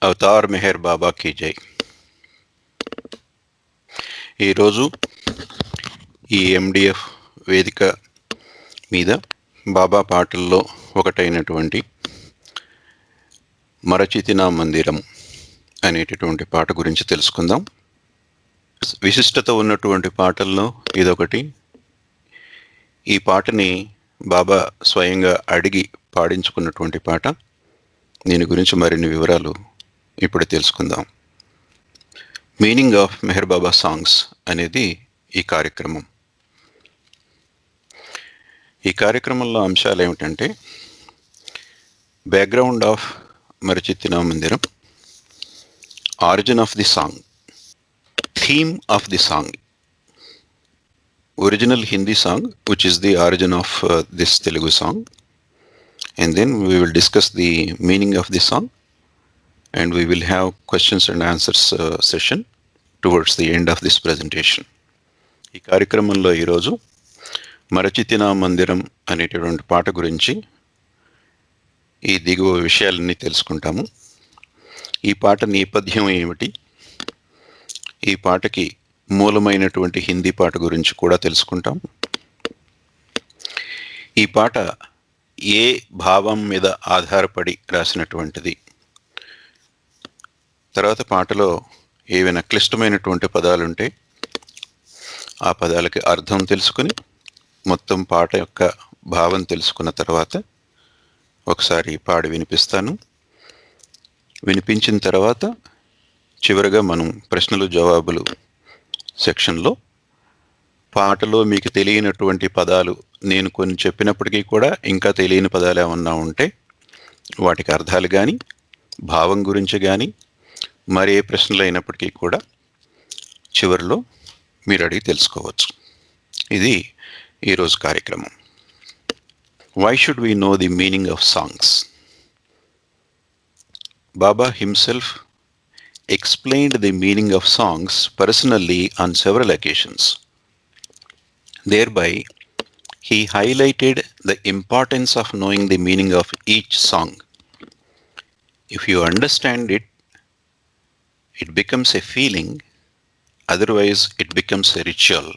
Avatar Meher బాబా key జై. ఈరోజు ఈ ఎండిఎఫ్ వేదిక మీద బాబా పాటల్లో ఒకటైనటువంటి మరచితినా మందిరం అనేటటువంటి పాట గురించి తెలుసుకుందాం. విశిష్టత ఉన్నటువంటి పాటల్లో ఇదొకటి. ఈ పాటని బాబా స్వయంగా అడిగి పాడించుకున్నటువంటి పాట. దీని గురించి మరిన్ని వివరాలు ఇప్పుడు తెలుసుకుందాం. Meaning of Meher Baba songs అనేది ఈ కార్యక్రమం. ఈ కార్యక్రమంలో అంశాలు ఏమిటంటే బ్యాక్గ్రౌండ్ ఆఫ్ మరచితినా మందిరం, origin of the song, theme of the song, original Hindi song which is the origin of this Telugu song, and then we will discuss the meaning of the song and we will have questions and answers session towards the end of this presentation. ఈ కార్యక్రమంలో ఈరోజు మరచితినా మందిరం అనేటటువంటి పాట గురించి ఈ దిగువ విషయాలన్నీ తెలుసుకుంటాము. ఈ పాట నేపథ్యం ఏమిటి, ఈ పాటకి మూలమైనటువంటి హిందీ పాట గురించి కూడా తెలుసుకుంటాం. ఈ పాట ఏ భావం మీద ఆధారపడి రాసినటువంటిది, తర్వాత పాటలో ఏవైనా క్లిష్టమైనటువంటి పదాలుంటే ఆ పదాలకి అర్థం తెలుసుకుని మొత్తం పాట యొక్క భావం తెలుసుకున్న తర్వాత ఒకసారి పాడి వినిపిస్తాను. వినిపించిన తర్వాత చివరిగా మనం ప్రశ్నలు జవాబులు సెక్షన్లో పాటలో మీకు తెలియనటువంటి పదాలు, నేను కొన్ని చెప్పినప్పటికీ కూడా ఇంకా తెలియని పదాలు ఏమన్నా ఉంటే వాటికి అర్థాలు కానీ భావం గురించి కానీ మరే ప్రశ్నలు అయినప్పటికీ కూడా చివరిలో మీరు అడిగి తెలుసుకోవచ్చు. ఇది ఈరోజు కార్యక్రమం. Why should we know the meaning of songs? Baba himself explained the meaning of songs personally on several occasions. Thereby, he highlighted the importance of knowing the meaning of each song. If you understand it, it becomes a feeling, otherwise it becomes a ritual,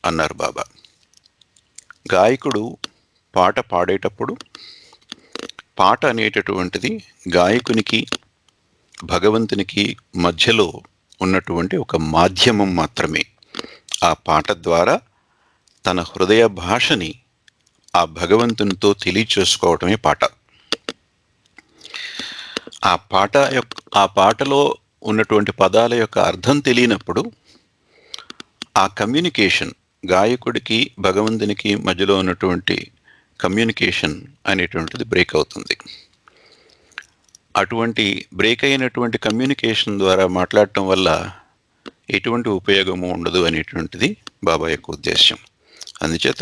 అన్నారు బాబా. గాయకుడు పాట పాడేటప్పుడు పాట అనేటటువంటిది గాయకునికి భగవంతునికి మధ్యలో ఉన్నటువంటి ఒక మాధ్యమం మాత్రమే. ఆ పాట ద్వారా తన హృదయ భాషని ఆ భగవంతునితో తెలియచేసుకోవటమే పాట. ఆ పాటలో ఉన్నటువంటి పదాల యొక్క అర్థం తెలియనప్పుడు ఆ కమ్యూనికేషన్, గాయకుడికి భగవంతునికి మధ్యలో ఉన్నటువంటి కమ్యూనికేషన్ అనేటువంటిది బ్రేక్ అవుతుంది. అటువంటి బ్రేక్ అయినటువంటి కమ్యూనికేషన్ ద్వారా మాట్లాడటం వల్ల ఎటువంటి ఉపయోగము ఉండదు అనేటువంటిది బాబా యొక్క ఉద్దేశం. అందుచేత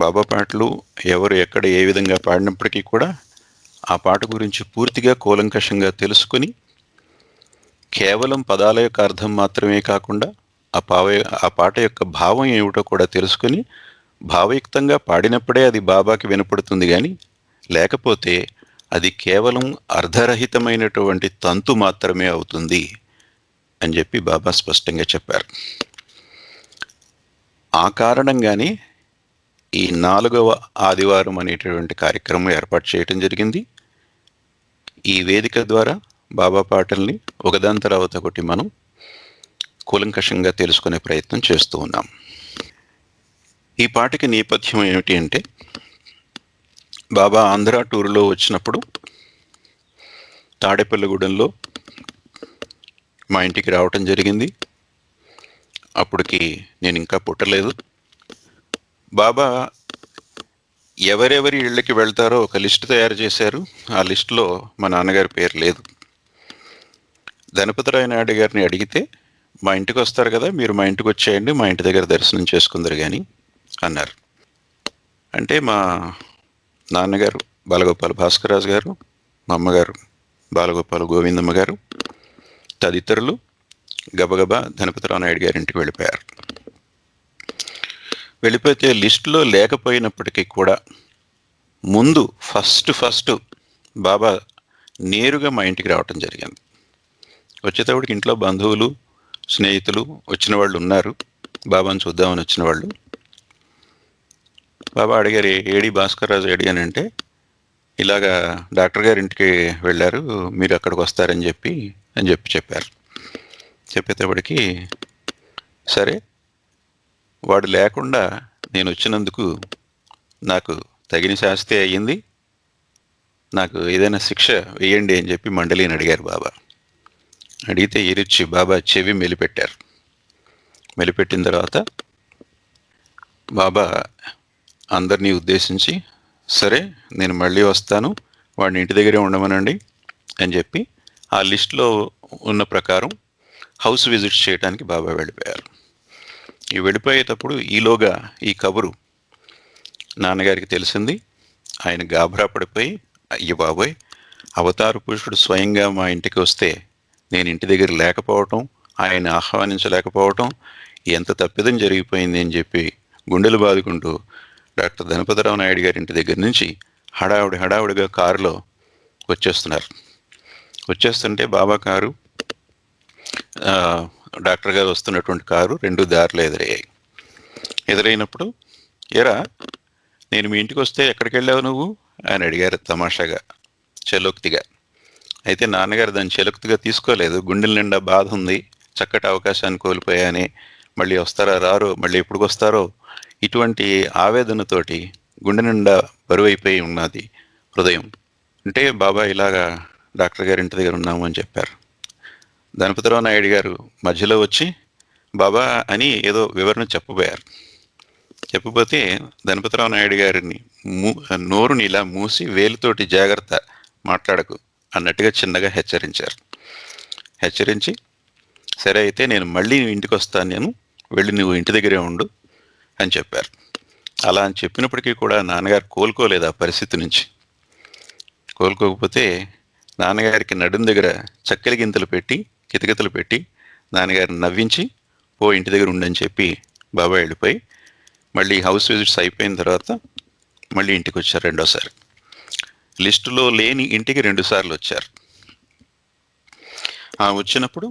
బాబా పాటలు ఎవరు ఎక్కడ ఏ విధంగా పాడినప్పటికీ కూడా ఆ పాట గురించి పూర్తిగా కూలంకషంగా తెలుసుకుని కేవలం పదాల యొక్క అర్థం మాత్రమే కాకుండా ఆ పాట యొక్క భావం ఏమిటో కూడా తెలుసుకుని భావయుక్తంగా పాడినప్పుడే అది బాబాకి వినపడుతుంది. కానీ లేకపోతే అది కేవలం అర్ధరహితమైనటువంటి తంతు మాత్రమే అవుతుంది అని చెప్పి బాబా స్పష్టంగా చెప్పారు. ఆ కారణంగానే ఈ 4వ ఆదివారం అనేటటువంటి కార్యక్రమం ఏర్పాటు చేయటం జరిగింది. ఈ వేదిక ద్వారా బాబా పాటల్ని ఒకదాని తర్వాత ఒకటి మనం కూలంకషంగా తెలుసుకునే ప్రయత్నం చేస్తూ ఉన్నాం. ఈ పాటకి నేపథ్యం ఏమిటి అంటే, బాబా ఆంధ్ర టూర్లో వచ్చినప్పుడు తాడేపల్లిగూడెంలో మా ఇంటికి రావటం జరిగింది. అప్పటికి నేను ఇంకా పుట్టలేదు. బాబా ఎవరెవరి ఇళ్ళకి వెళ్తారో ఒక లిస్ట్ తయారు చేశారు. ఆ లిస్టులో మా నాన్నగారి పేరు లేదు. ధనపతిరాయ నాయుడు గారిని అడిగితే, మా ఇంటికి వస్తారు కదా, మీరు మా ఇంటికి వచ్చేయండి, మా ఇంటి దగ్గర దర్శనం చేసుకుందరు కానీ అన్నారు. అంటే మా నాన్నగారు బాలగోపాల భాస్కరరాజు గారు, మా అమ్మగారు బాలగోపాల గోవిందమ్మ గారు తదితరులు గబగబా ధనపతిరావు నాయుడు గారి ఇంటికి వెళ్ళిపోయారు. వెళ్ళిపోతే లిస్టులో లేకపోయినప్పటికీ కూడా ముందు ఫస్ట్ బాబా నేరుగా మా ఇంటికి రావటం జరిగింది. వచ్చేటప్పటికి ఇంట్లో బంధువులు, స్నేహితులు వచ్చిన వాళ్ళు ఉన్నారు. బాబాను చూద్దామని వచ్చిన వాళ్ళు. బాబా అడిగారు, ఏడి భాస్కర్ రాజు ఏడి అని అంటే, ఇలాగా డాక్టర్ గారి ఇంటికి వెళ్ళారు, మీరు అక్కడికి వస్తారని చెప్పారు. చెప్పేటప్పటికి సరే, వాడు లేకుండా నేను వచ్చినందుకు నాకు తగిన శాస్తి అయ్యింది, నాకు ఏదైనా శిక్ష వేయండి అని చెప్పి మండలిని అడిగారు బాబా. అడిగితే ఇరిచ్చి బాబా చెవి మెలిపెట్టారు. మెలిపెట్టిన తర్వాత బాబా అందరినీ ఉద్దేశించి, సరే నేను మళ్ళీ వస్తాను, వాడిని ఇంటి దగ్గరే ఉండమనండి అని చెప్పి ఆ లిస్టులో ఉన్న ప్రకారం హౌస్ విజిట్ చేయడానికి బాబా వెళ్ళిపోయారు. ఈ వెళ్ళిపోయేటప్పుడు ఈలోగా ఈ కబురు నాన్నగారికి తెలిసింది. ఆయన గాబరా పడిపోయి, అయ్య బాబోయ్, అవతార పురుషుడు స్వయంగా మా ఇంటికి వస్తే నేను ఇంటి దగ్గర లేకపోవటం, ఆయన ఆహ్వానించలేకపోవటం ఎంత తప్పిదం జరిగిపోయింది అని చెప్పి గుండెలు బాదుకుంటూ డాక్టర్ ధనపతిరావు నాయుడు గారి ఇంటి దగ్గర నుంచి హడావుడిగా కారులో వచ్చేస్తుంటే బాబా కారు, డాక్టర్ గారు వస్తున్నటువంటి కారు రెండు దారిలో ఎదురైనప్పుడు, ఎరా నేను మీ ఇంటికి వస్తే ఎక్కడికి వెళ్ళావు నువ్వు అని అడిగారు తమాషాగా, చలోక్తిగా. అయితే నాన్నగారు దాన్ని చలోక్తిగా తీసుకోలేదు. గుండెల నిండా బాధ ఉంది, చక్కటి అవకాశాన్ని కోల్పోయాని, మళ్ళీ వస్తారా రారో, మళ్ళీ ఎప్పుడు వస్తారో, ఇటువంటి ఆవేదనతోటి గుండె నిండా బరువైపోయి ఉన్నది హృదయం. అంటే బాబా ఇలాగా డాక్టర్ గారి ఇంటి దగ్గర ఉన్నాము అని చెప్పారు. ధనపతిరావు నాయుడు గారు మధ్యలో వచ్చి బాబా అని ఏదో వివరణ చెప్పబోతే ధనపతిరావు నాయుడు గారిని నోరుని ఇలా మూసి వేలుతోటి జాగ్రత్త, మాట్లాడకు అన్నట్టుగా చిన్నగా హెచ్చరించి, సరే అయితే నేను మళ్ళీ ఇంటికి వస్తాను, నేను వెళ్ళి నువ్వు ఇంటి దగ్గరే ఉండు అని చెప్పారు. అలా అని చెప్పినప్పటికీ కూడా నాన్నగారు కోలుకోలేదు ఆ పరిస్థితి నుంచి. కోలుకోకపోతే నాన్నగారికి నడుం దగ్గర చక్కెర గింతలు పెట్టి, కితకితలు పెట్టి నాన్నగారిని నవ్వించి, ఓ ఇంటి దగ్గర ఉండని చెప్పి బాబా వెళ్ళిపోయి మళ్ళీ హౌస్ విజిట్స్ అయిపోయిన తర్వాత మళ్ళీ ఇంటికి వచ్చారు రెండోసారి. లిస్టులో లేని ఇంటికి 2 సార్లు వచ్చారు. వచ్చినప్పుడు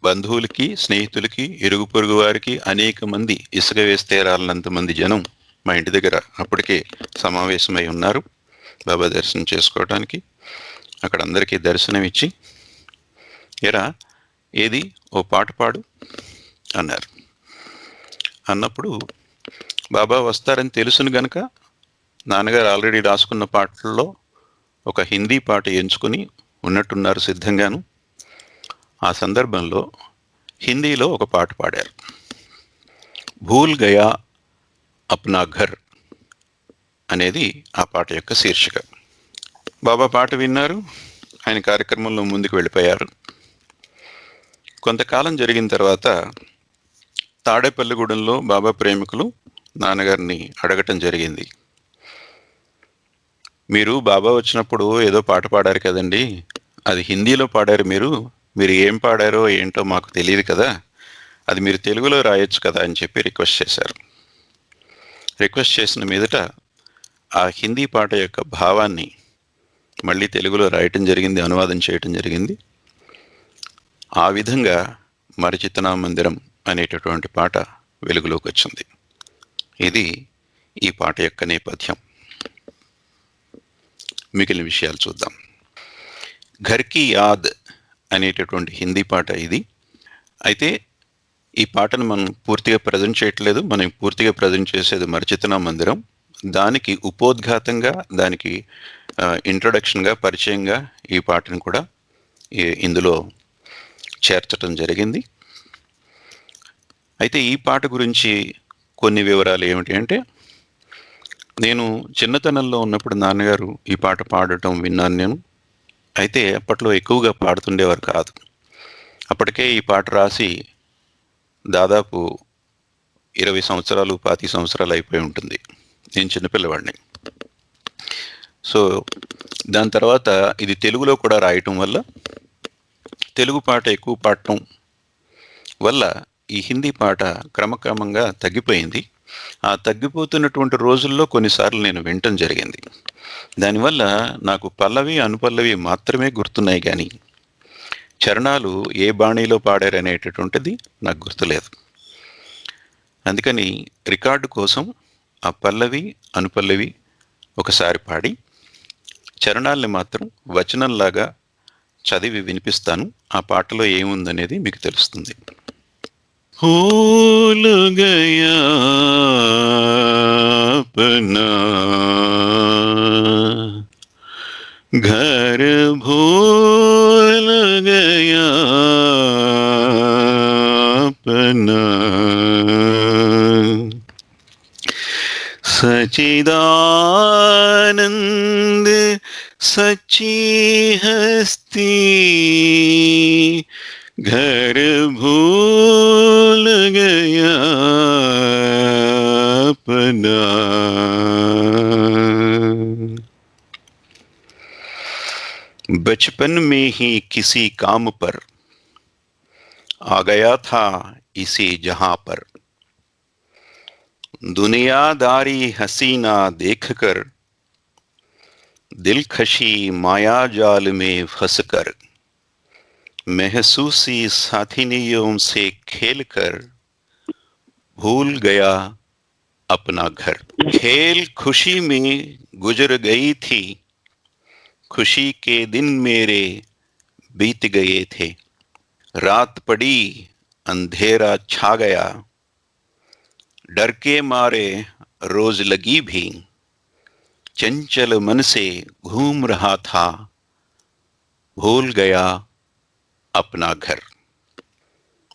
బంధువులకి, స్నేహితులకి, ఇరుగు పొరుగు వారికి అనేక మంది, ఇసుక వేస్తే రాలినంత మంది జనం మా ఇంటి దగ్గర అప్పటికే సమావేశమై ఉన్నారు బాబా దర్శనం చేసుకోవడానికి. అక్కడ అందరికీ దర్శనం ఇచ్చి, ఎరా ఏది ఓ పాట పాడు అన్నారు. అన్నప్పుడు బాబా వస్తారని తెలుసును గనక నాన్నగారు ఆల్రెడీ రాసుకున్న పాటల్లో ఒక హిందీ పాట ఎంచుకుని ఉన్నట్టున్నారు సిద్ధంగాను. ఆ సందర్భంలో హిందీలో ఒక పాట పాడారు. భూల్ గయా అప్నా ఘర్ అనేది ఆ పాట యొక్క శీర్షిక. బాబా పాట విన్నారు, ఆయన కార్యక్రమంలో ముందుకు వెళ్ళిపోయారు. కొంతకాలం జరిగిన తర్వాత తాడేపల్లిగూడెంలో బాబా ప్రేమికులు నాన్నగారిని అడగటం జరిగింది, మీరు బాబా వచ్చినప్పుడు ఏదో పాట పాడారు కదండి, అది హిందీలో పాడారు, మీరు ఏం పాడారో ఏంటో మాకు తెలియదు కదా, అది మీరు తెలుగులో రాయొచ్చు కదా అని చెప్పి రిక్వెస్ట్ చేశారు. రిక్వెస్ట్ చేసిన మీదట ఆ హిందీ పాట యొక్క భావాన్ని మళ్ళీ తెలుగులో రాయటం జరిగింది, అనువాదం చేయటం జరిగింది. ఆ విధంగా మరచితనా మందిరం అనేటటువంటి పాట వెలుగులోకి వచ్చింది. ఇది ఈ పాట యొక్క నేపథ్యం. మిగిలిన విషయాలు చూద్దాం. ఘర్ కీ యాద్ అనేటటువంటి హిందీ పాట ఇది. అయితే ఈ పాటను మనం పూర్తిగా ప్రజెంట్ చేయట్లేదు, మనం పూర్తిగా ప్రజెంట్ చేసేది మరచితనా మందిరం. దానికి ఉపోద్ఘాతంగా, దానికి ఇంట్రొడక్షన్గా, పరిచయంగా ఈ పాటను కూడా ఇందులో చేర్చటం జరిగింది. అయితే ఈ పాట గురించి కొన్ని వివరాలు ఏమిటి అంటే, నేను చిన్నతనంలో ఉన్నప్పుడు నాన్నగారు ఈ పాట పాడటం విన్నాను నేను. అయితే అప్పట్లో ఎక్కువగా పాడుతుండేవారు కాదు. అప్పటికే ఈ పాట రాసి దాదాపు 20 సంవత్సరాలు 25 సంవత్సరాలు అయిపోయి ఉంటుంది. నేను చిన్నపిల్లవాడిని. సో దాని తర్వాత ఇది తెలుగులో కూడా రాయటం వల్ల, తెలుగు పాట ఎక్కువ పాడటం వల్ల ఈ హిందీ పాట క్రమక్రమంగా తగ్గిపోయింది. ఆ తగ్గిపోతున్నటువంటి రోజుల్లో కొన్నిసార్లు నేను వినటం జరిగింది. దానివల్ల నాకు పల్లవి, అనుపల్లవి మాత్రమే గుర్తున్నాయి గానీ, చరణాలు ఏ బాణీలో పాడారనేటటువంటిది నాకు గుర్తులేదు. అందుకని రికార్డు కోసం ఆ పల్లవి, అనుపల్లవి ఒకసారి పాడి, చరణాల్ని మాత్రం వచనంలాగా చదివి వినిపిస్తాను. ఆ పాటలో ఏముందనేది మీకు తెలుస్తుంది. भूल गया अपना घर, भूल गया अपना सच्चिदानंद सच्ची हस्ती, घर भूल गया अपना। बचपन में ही किसी काम पर आ गया था इसी जहां पर, दुनियादारी हसीना देखकर दिलखशी माया जाल में फंसकर, महसूसी साथिनियों से खेलकर भूल गया अपना घर। खेल खुशी में गुजर गई थी, खुशी के दिन मेरे बीत गए थे, रात पड़ी अंधेरा छा गया, डर के मारे रोज लगी भी, चंचल मन से घूम रहा था, भूल गया अपना घर।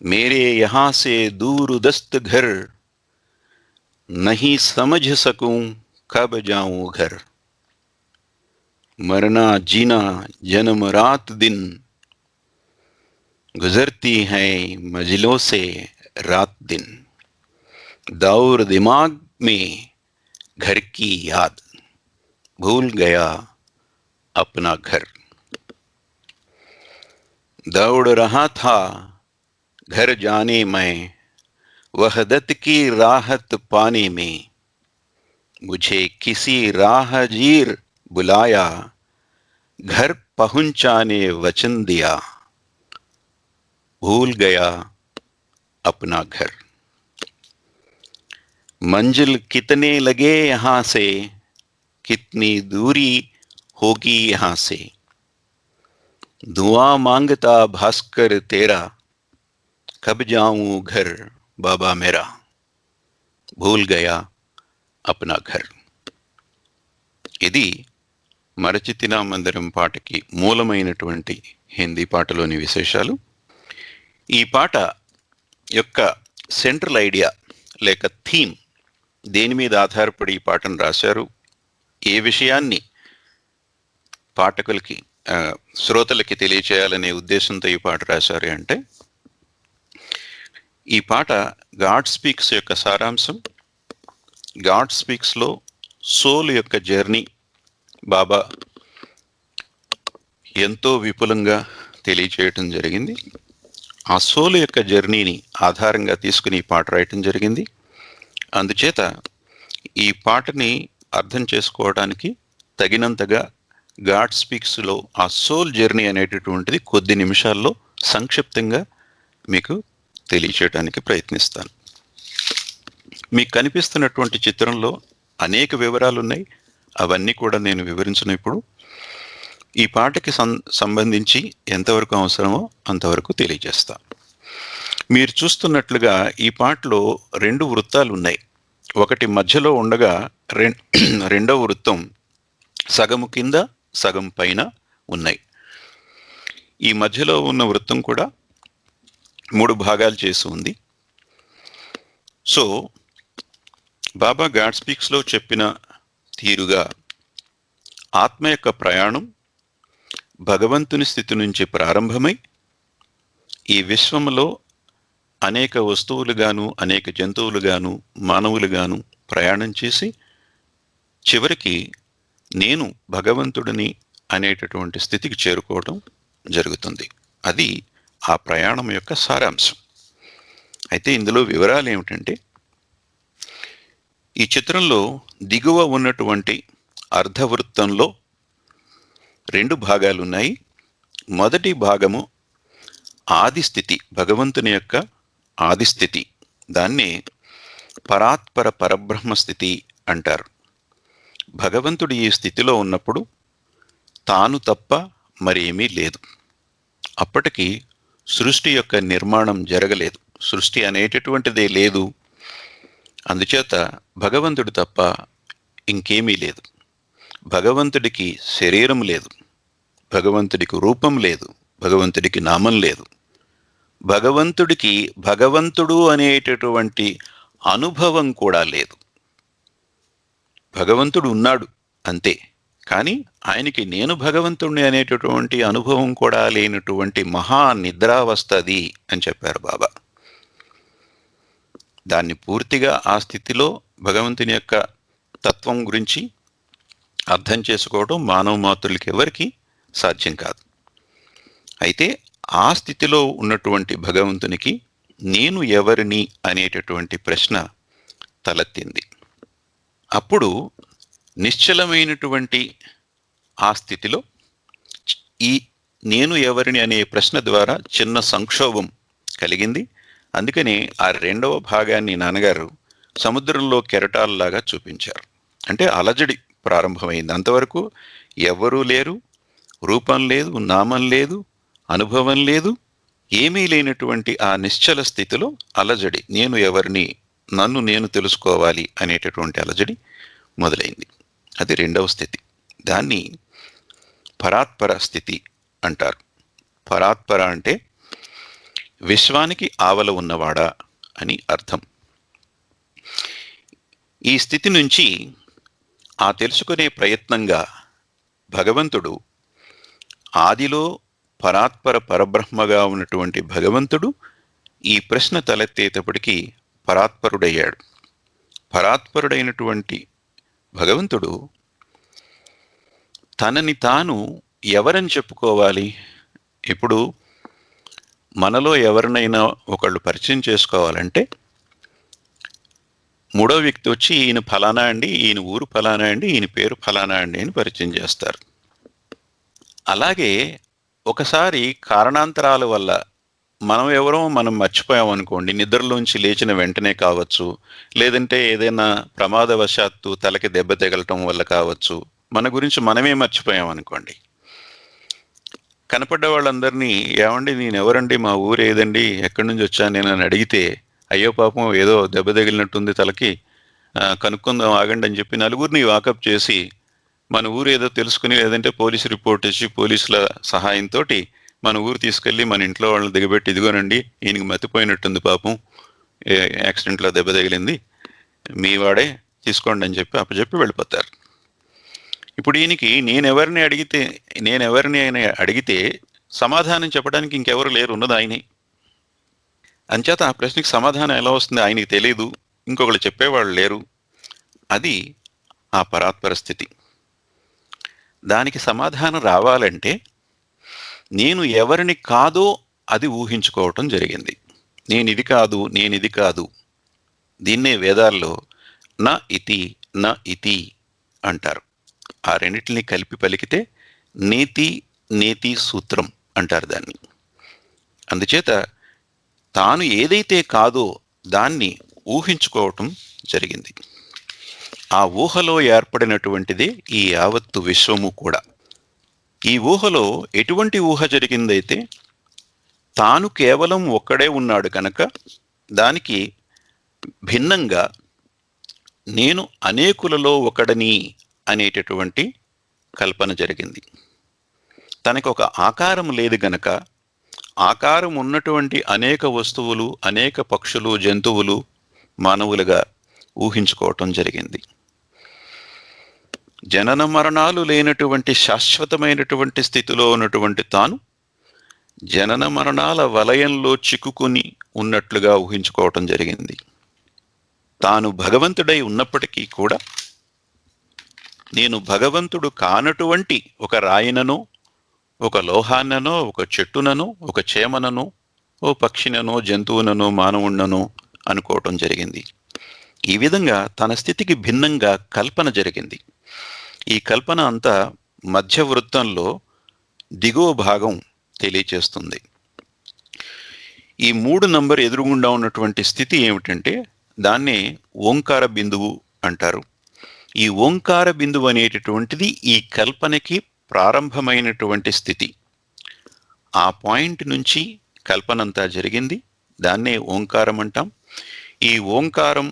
मेरे यहाँ से दूर दस्त घर, नहीं समझ सकूं कब जाऊं घर, मरना जीना जन्म रात दिन, गुजरती हैं मंजिलों से रात दिन, दौर दिमाग में घर की याद, भूल गया अपना घर। दौड़ रहा था घर जाने में, वहदत की राहत पाने में, मुझे किसी राहगीर बुलाया, घर पहुंचाने वचन दिया, भूल गया अपना घर। मंजिल कितने लगे यहाँ से, कितनी दूरी होगी यहाँ से, दुआ मांगता भास्कर तेरा, कब जाऊं घर बाबा मेरा, भूल गया अपना घर। ఇది మరచితినా మందిరం పాటకి మూలమైనటువంటి హిందీ పాటలోని విశేషాలు. ఈ పాట యొక్క సెంట్రల్ ఐడియా లేక థీమ్, దేని మీద ఆధారపడి ఈ పాటను రాశారు, ఏ విషయాన్ని పాఠకులకి శ్రోతలకి తెలియచేయాలనే ఉద్దేశంతో ఈ పాట రాశారు అంటే, ఈ పాట గాడ్ స్పీక్స్ యొక్క సారాంశం. గాడ్ స్పీక్స్లో సోల్ యొక్క జర్నీ బాబా ఎంతో విపులంగా తెలియచేయటం జరిగింది. ఆ సోల్ యొక్క జర్నీని ఆధారంగా తీసుకుని ఈ పాట రాయటం జరిగింది. అందుచేత ఈ పాటని అర్థం చేసుకోవడానికి తగినంతగా గాడ్ స్పీక్స్లో ఆ సోల్ జర్నీ అనేటటువంటిది కొద్ది నిమిషాల్లో సంక్షిప్తంగా మీకు తెలియచేయడానికి ప్రయత్నిస్తాను. మీకు కనిపిస్తున్నటువంటి చిత్రంలో అనేక వివరాలు ఉన్నాయి. అవన్నీ కూడా నేను వివరించను. ఇప్పుడు ఈ పాటకి సంబంధించి ఎంతవరకు అవసరమో అంతవరకు తెలియజేస్తా. మీరు చూస్తున్నట్లుగా ఈ పాటలో 2 వృత్తాలు ఉన్నాయి. ఒకటి మధ్యలో ఉండగా రెండవ వృత్తం సగము కింద సగం పైన ఉన్నాయి. ఈ మధ్యలో ఉన్న వృత్తం కూడా 3 భాగాలు చేసి ఉంది. సో బాబా గాడ్ స్పీక్స్లో చెప్పిన తీరుగా ఆత్మ యొక్క ప్రయాణం భగవంతుని స్థితి నుంచి ప్రారంభమై ఈ విశ్వంలో అనేక వస్తువులుగాను, అనేక జంతువులుగాను, మానవులుగాను ప్రయాణం చేసి చివరికి నేను భగవంతుడిని అనేటటువంటి స్థితికి చేరుకోవడం జరుగుతుంది. అది ఆ ప్రయాణం యొక్క సారాంశం. అయితే ఇందులో వివరాలు ఏమిటంటే, ఈ చిత్రంలో దిగువ ఉన్నటువంటి అర్ధవృత్తంలో 2 భాగాలున్నాయి. మొదటి భాగము ఆదిస్థితి, భగవంతుని యొక్క ఆదిస్థితి. దాన్నే పరాత్పర పరబ్రహ్మ స్థితి అంటారు. భగవంతుడు ఈ స్థితిలో ఉన్నప్పుడు తాను తప్ప మరేమీ లేదు. అప్పటికి సృష్టి యొక్క నిర్మాణం జరగలేదు, సృష్టి అనేటటువంటిదే లేదు. అందుచేత భగవంతుడు తప్ప ఇంకేమీ లేదు. భగవంతుడికి శరీరం లేదు, భగవంతుడికి రూపం లేదు, భగవంతుడికి నామం లేదు. భగవంతుడికి భగవంతుడు అనేటటువంటి అనుభవం కూడా లేదు. భగవంతుడు ఉన్నాడు అంతే, కానీ ఆయనకి నేను భగవంతుడిని అనేటటువంటి అనుభవం కూడా లేనటువంటి మహా నిద్రావస్థ అది అని చెప్పారు బాబా. దాన్ని పూర్తిగా ఆ స్థితిలో భగవంతుని యొక్క తత్వం గురించి అర్థం చేసుకోవడం మానవ మాతృలకి ఎవరికి సాధ్యం కాదు. అయితే ఆ స్థితిలో ఉన్నటువంటి భగవంతునికి నేను ఎవరిని అనేటటువంటి ప్రశ్న తలెత్తింది. అప్పుడు నిశ్చలమైనటువంటి ఆ స్థితిలో ఈ నేను ఎవరిని అనే ప్రశ్న ద్వారా చిన్న సంక్షోభం కలిగింది. అందుకని ఆ 2వ భాగాన్ని నాన్నగారు సముద్రంలో కెరటాలలాగా చూపించారు. అంటే అలజడి ప్రారంభమైంది. అంతవరకు ఎవరూ లేరు, రూపం లేదు, నామం లేదు, అనుభవం లేదు, ఏమీ లేనటువంటి ఆ నిశ్చల స్థితిలో అలజడి, నేను ఎవరిని, నన్ను నేను తెలుసుకోవాలి అనేటటువంటి అలజడి మొదలైంది. అది 2వ స్థితి. దాన్ని పరాత్పర స్థితి అంటారు. పరాత్పర అంటే విశ్వానికి ఆవల ఉన్నవాడా అని అర్థం. ఈ స్థితి నుంచి ఆ తెలుసుకునే ప్రయత్నంగా భగవంతుడు ఆదిలో పరాత్పర పరబ్రహ్మగా ఉన్నటువంటి భగవంతుడు ఈ ప్రశ్న తలెత్తేటప్పటికీ పరాత్పరుడయ్యాడు. పరాత్పరుడైనటువంటి భగవంతుడు తనని తాను ఎవరని చెప్పుకోవాలి? ఇప్పుడు మనలో ఎవరినైనా ఒకళ్ళు పరిచయం చేసుకోవాలంటే మూడో వ్యక్తి వచ్చి ఈయన ఫలానా అండి, ఈయన ఊరు ఫలానా అండి, ఈయన పేరు ఫలానా అండి అని పరిచయం చేస్తారు. అలాగే ఒకసారి కారణాంతరాల వల్ల మనం ఎవరో మనం మర్చిపోయామనుకోండి, నిద్రలోంచి లేచిన వెంటనే కావచ్చు, లేదంటే ఏదైనా ప్రమాదవశాత్తు తలకి దెబ్బ తగలటం వల్ల కావచ్చు, మన గురించి మనమే మర్చిపోయామనుకోండి, కనపడ్డ వాళ్ళందరినీ ఏమండి నేనెవరండి, మా ఊరు ఏదండి, ఎక్కడి నుంచి వచ్చాను నేను అని అడిగితే, అయ్యో పాపం ఏదో దెబ్బ తగిలినట్టుంది తలకి, కనుక్కుందాం ఆగండి అని చెప్పి నలుగురిని వాకప్ చేసి మన ఊరు ఏదో తెలుసుకుని, లేదంటే పోలీసు రిపోర్ట్ ఇచ్చి పోలీసుల సహాయంతో మన ఊరు తీసుకెళ్ళి మన ఇంట్లో వాళ్ళని దిగబెట్టి, ఇదిగోనండి ఈయనకి మతిపోయినట్టుంది పాపం, యాక్సిడెంట్లో దెబ్బ తగిలింది, మీ వాడే తీసుకోండి అని చెప్పి అప్పచెప్పి వెళ్ళిపోతారు. ఇప్పుడు ఈయనకి నేనెవరిని అని అడిగితే సమాధానం చెప్పడానికి ఇంకెవరు లేరు, ఉన్నది ఆయనే. అంచేత ఆ ప్రశ్నకి సమాధానం ఎలా వస్తుంది ఆయనకి తెలియదు, ఇంకొకళ్ళు చెప్పేవాళ్ళు లేరు. అది ఆ పరాత్పర స్థితి. దానికి సమాధానం రావాలంటే నేను ఎవరిని కాదో అది ఊహించుకోవటం జరిగింది. నేనిది కాదు, నేనిది కాదు. దీన్నే వేదాల్లో న ఇతి న ఇతి అంటారు. ఆ రెండింటిని కలిపి పలికితే నేతి నేతి సూత్రం అంటారు దాన్ని. అందుచేత తాను ఏదైతే కాదో దాన్ని ఊహించుకోవటం జరిగింది. ఆ ఊహలో ఏర్పడినటువంటిదే ఈ యావత్తు విశ్వము కూడా. ఈ ఊహలో ఎటువంటి ఊహ జరిగిందైతే తాను కేవలం ఒక్కడే ఉన్నాడు కనుక దానికి భిన్నంగా నేను అనేకులలో ఒకడని అనేటటువంటి కల్పన జరిగింది. తనకు ఒక ఆకారం లేదు గనక ఆకారం ఉన్నటువంటి అనేక వస్తువులు, అనేక పక్షులు, జంతువులు మానవులుగా ఊహించుకోవటం జరిగింది. జనన మరణాలు లేనటువంటి శాశ్వతమైనటువంటి స్థితిలో ఉన్నటువంటి తాను జనన మరణాల వలయంలో చిక్కుకుని ఉన్నట్లుగా ఊహించుకోవటం జరిగింది. తాను భగవంతుడై ఉన్నప్పటికీ కూడా నేను భగవంతుడు కానటువంటి ఒక రాయిననో, ఒక లోహాన్ననో, ఒక చెట్టుననో, ఒక చేమననో, ఓ పక్షిననో, జంతువుననో, మానవుణ్ణనో అనుకోవటం జరిగింది. ఈ విధంగా తన స్థితికి భిన్నంగా కల్పన జరిగింది. ఈ కల్పన అంతా మధ్య వృత్తంలో దిగువ భాగం తెలియచేస్తుంది. ఈ 3 నంబర్ ఎదురుగుండా ఉన్నటువంటి స్థితి ఏమిటంటే దాన్నే ఓంకార బిందువు అంటారు. ఈ ఓంకార బిందువు అనేటటువంటిది ఈ కల్పనకి ప్రారంభమైనటువంటి స్థితి. ఆ పాయింట్ నుంచి కల్పనంతా జరిగింది. దాన్నే ఓంకారం అంటాం. ఈ ఓంకారం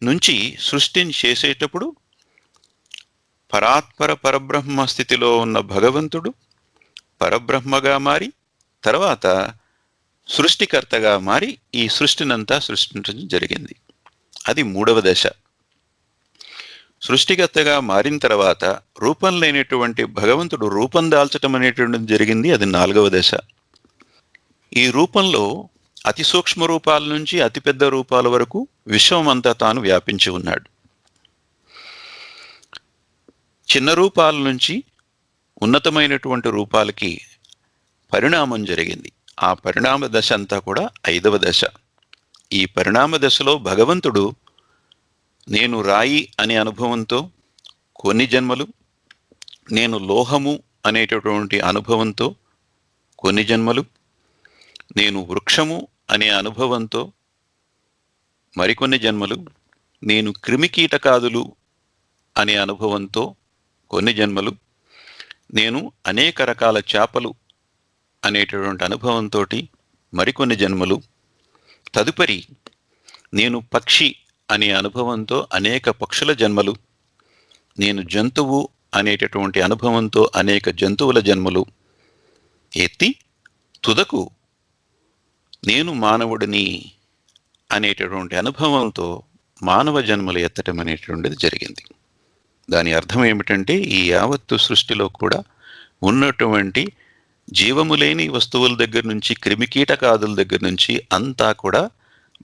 నుంచి సృష్టిని చేసేటప్పుడు పరాత్పర పరబ్రహ్మ స్థితిలో ఉన్న భగవంతుడు పరబ్రహ్మగా మారి తర్వాత సృష్టికర్తగా మారి ఈ సృష్టినంతా సృష్టించడం జరిగింది. అది 3వ దశ. సృష్టికర్తగా మారిన తర్వాత రూపం లేనటువంటి భగవంతుడు రూపం దాల్చటం అనేటువంటిది జరిగింది. అది 4వ దశ. ఈ రూపంలో అతి సూక్ష్మ రూపాల నుంచి అతిపెద్ద రూపాల వరకు విశ్వమంతా తాను వ్యాపించి ఉన్నాడు. చిన్న రూపాల నుంచి ఉన్నతమైనటువంటి రూపాలకి పరిణామం జరిగింది. ఆ పరిణామ దశ అంతా కూడా 5వ దశ. ఈ పరిణామ దశలో భగవంతుడు నేను రాయి అనే అనుభవంతో కొన్ని జన్మలు, నేను లోహము అనేటటువంటి అనుభవంతో కొన్ని జన్మలు, నేను వృక్షము అనే అనుభవంతో మరికొన్ని జన్మలు, నేను క్రిమికీటకాదులు అనే అనుభవంతో కొన్ని జన్మలు, నేను అనేక రకాల చేపలు అనేటటువంటి అనుభవంతో మరికొన్ని జన్మలు, తదుపరి నేను పక్షి అనే అనుభవంతో అనేక పక్షుల జన్మలు, నేను జంతువు అనేటటువంటి అనుభవంతో అనేక జంతువుల జన్మలు ఎత్తి తుదకు నేను మానవుడిని అనేటటువంటి అనుభవంతో మానవ జన్మలు ఎత్తటం అనేటువంటిది జరిగింది. దాని అర్థం ఏమిటంటే ఈ యావత్తు సృష్టిలో కూడా ఉన్నటువంటి జీవము లేని వస్తువుల దగ్గర నుంచి క్రిమికీటకాదుల దగ్గర నుంచి అంతా కూడా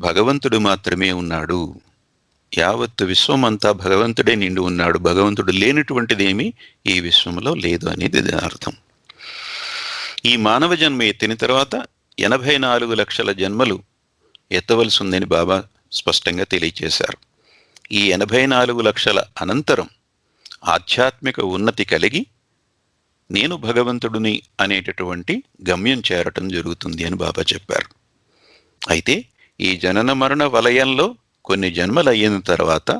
భగవంతుడు మాత్రమే ఉన్నాడు. యావత్తు విశ్వమంతా భగవంతుడే నిండి ఉన్నాడు. భగవంతుడు లేనటువంటిదేమీ ఈ విశ్వంలో లేదు అనేది దాని అర్థం. ఈ మానవ జన్మ ఎత్తిన తర్వాత 84 లక్షల జన్మలు ఎత్తవలసి ఉందని బాబా స్పష్టంగా తెలియచేశారు. ఈ 84 లక్షల అనంతరం ఆధ్యాత్మిక ఉన్నతి కలిగి నేను భగవంతుడిని అనేటటువంటి గమ్యం చేరటం జరుగుతుంది అని బాబా చెప్పారు. అయితే ఈ జనన మరణ వలయంలో కొన్ని జన్మలు అయిన తర్వాత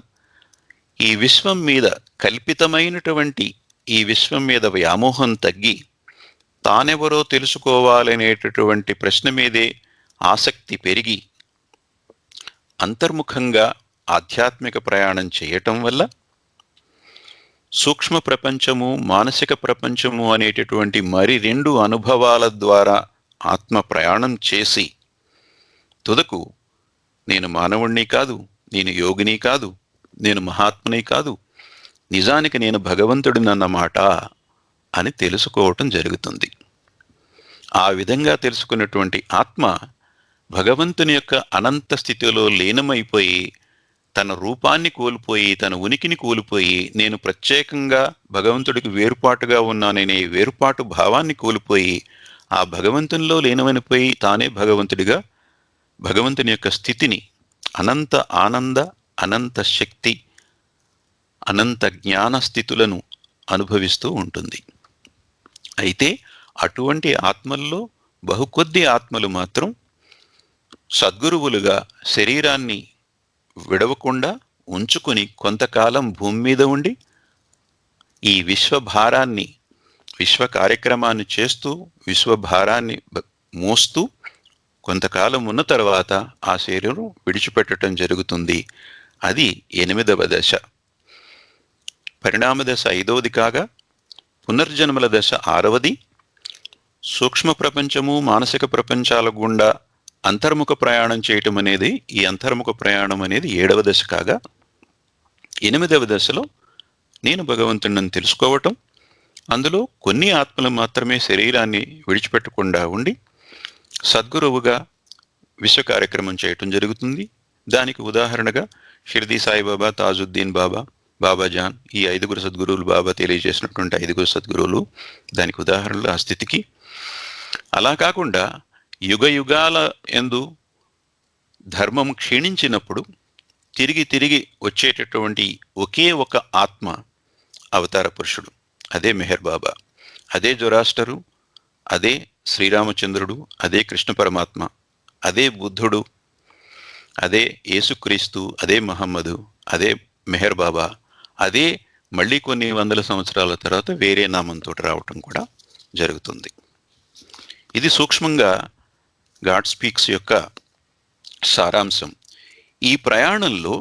ఈ విశ్వం మీద కల్పితమైనటువంటి ఈ విశ్వం మీద వ్యామోహం తగ్గి తానెవరో తెలుసుకోవాలనేటటువంటి ప్రశ్న మీదే ఆసక్తి పెరిగి అంతర్ముఖంగా ఆధ్యాత్మిక ప్రయాణం చేయటం వల్ల సూక్ష్మ ప్రపంచము మానసిక ప్రపంచము అనేటటువంటి మరి 2 అనుభవాల ద్వారా ఆత్మ ప్రయాణం చేసి తుదకు నేను మానవుణ్ణి కాదు, నేను యోగిని కాదు, నేను మహాత్ముని కాదు, నిజానికి నేను భగవంతుడినన్నమాట అని తెలుసుకోవటం జరుగుతుంది. ఆ విధంగా తెలుసుకున్నటువంటి ఆత్మ భగవంతుని యొక్క అనంత స్థితిలో లీనమైపోయి తన రూపాన్ని కోల్పోయి తన ఉనికిని కోల్పోయి నేను ప్రత్యేకంగా భగవంతుడికి వేరుపాటుగా ఉన్నాననే వేరుపాటు భావాన్ని కోల్పోయి ఆ భగవంతునిలో లీనమైపోయి తానే భగవంతుడిగా భగవంతుని యొక్క స్థితిని అనంత ఆనంద అనంత శక్తి అనంత జ్ఞాన స్థితులను అనుభవిస్తూ ఉంటుంది. అయితే అటువంటి ఆత్మల్లో బహుకొద్ది ఆత్మలు మాత్రం సద్గురువులుగా శరీరాన్ని విడవకుండా ఉంచుకుని కొంతకాలం భూమి మీద ఉండి ఈ విశ్వభారాన్ని విశ్వ కార్యక్రమాన్ని చేస్తూ విశ్వభారాన్ని మోస్తూ కొంతకాలం ఉన్న తర్వాత ఆ శరీరం విడిచిపెట్టడం జరుగుతుంది. అది 8వ దశ. పరిణామ దశ 5వది కాగా పునర్జన్మల దశ 6వది. సూక్ష్మ ప్రపంచము మానసిక ప్రపంచాల గుండా అంతర్ముఖ ప్రయాణం చేయటం అనేది ఈ అంతర్ముఖ ప్రయాణం అనేది 7వ దశ కాగా 8వ దశలో నేను భగవంతుడిని తెలుసుకోవటం, అందులో కొన్ని ఆత్మలు మాత్రమే శరీరాన్ని విడిచిపెట్టకుండా ఉండి సద్గురువుగా విశ్వ కార్యక్రమం చేయటం జరుగుతుంది. దానికి ఉదాహరణగా షిర్దీ సాయిబాబా, తాజుద్దీన్ బాబా, బాబాజాన్, ఈ 5గురు సద్గురువులు బాబా తెలియజేసినటువంటి 5గురు సద్గురువులు దానికి ఉదాహరణలు ఆ స్థితికి. అలా కాకుండా యుగ యుగాల యందు ధర్మం క్షీణించినప్పుడు తిరిగి తిరిగి వచ్చేటటువంటి ఒకే ఒక ఆత్మ అవతార పురుషుడు. అదే మెహర్ బాబా, అదే జొరాస్టరు, అదే శ్రీరామచంద్రుడు, అదే కృష్ణ పరమాత్మ, అదే బుద్ధుడు, అదే యేసుక్రీస్తు, అదే మహమ్మదు, అదే మెహర్ బాబా, అదే మళ్ళీ కొన్ని వందల సంవత్సరాల తర్వాత వేరే నామంతో రావటం కూడా జరుగుతుంది. ఇది సూక్ష్మంగా గాడ్ స్పీక్స్ యొక్క సారాంశం. ఈ ప్రయాణంలో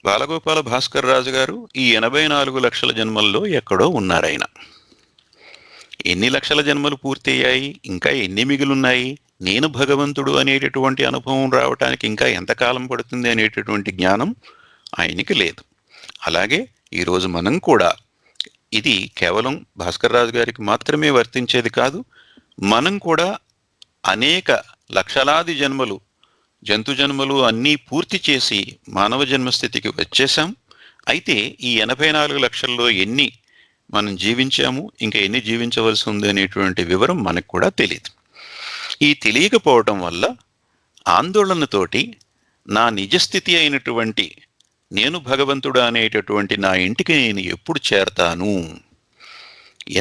బాలగోపాల భాస్కర్ రాజు గారు ఈ 84 లక్షల జన్మల్లో ఎక్కడో ఉన్నారాయన. ఎన్ని లక్షల జన్మలు పూర్తయ్యాయి, ఇంకా ఎన్ని మిగిలిన్నాయి, నేను భగవంతుడు అనేటటువంటి అనుభవం రావటానికి ఇంకా ఎంతకాలం పడుతుంది అనేటటువంటి జ్ఞానం ఆయనకి లేదు. అలాగే ఈరోజు మనం కూడా, ఇది కేవలం భాస్కర్ రాజు గారికి మాత్రమే వర్తించేది కాదు, మనం కూడా అనేక లక్షలాది జన్మలు, జంతు జన్మలు అన్నీ పూర్తి చేసి మానవ జన్మస్థితికి వచ్చేసాం. అయితే ఈ 84 లక్షల్లో ఎన్ని మనం జీవించాము, ఇంకా ఎన్ని జీవించవలసి ఉంది అనేటువంటి వివరం మనకు కూడా తెలియదు. ఈ తెలియకపోవటం వల్ల ఆందోళనతోటి నా నిజస్థితి అయినటువంటి నేను భగవంతుడు అనేటటువంటి నా ఇంటికి నేను ఎప్పుడు చేరతాను,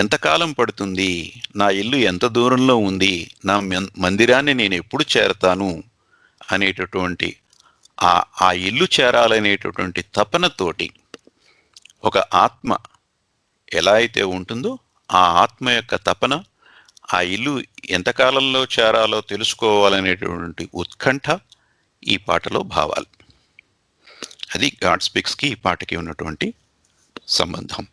ఎంతకాలం పడుతుంది, నా ఇల్లు ఎంత దూరంలో ఉంది, నా మందిరాన్ని నేను ఎప్పుడు చేరతాను అనేటటువంటి ఆ ఇల్లు చేరాలనేటటువంటి తపనతోటి ఒక ఆత్మ ఎలా అయితే ఉంటుందో ఆ ఆత్మ యొక్క తపన, ఆ ఇల్లు ఎంతకాలంలో చేరాలో తెలుసుకోవాలనేటువంటి ఉత్కంఠ ఈ పాటలో భావాలు. అది గాడ్ స్పీక్స్కి ఈ పాటకి ఉన్నటువంటి సంబంధం.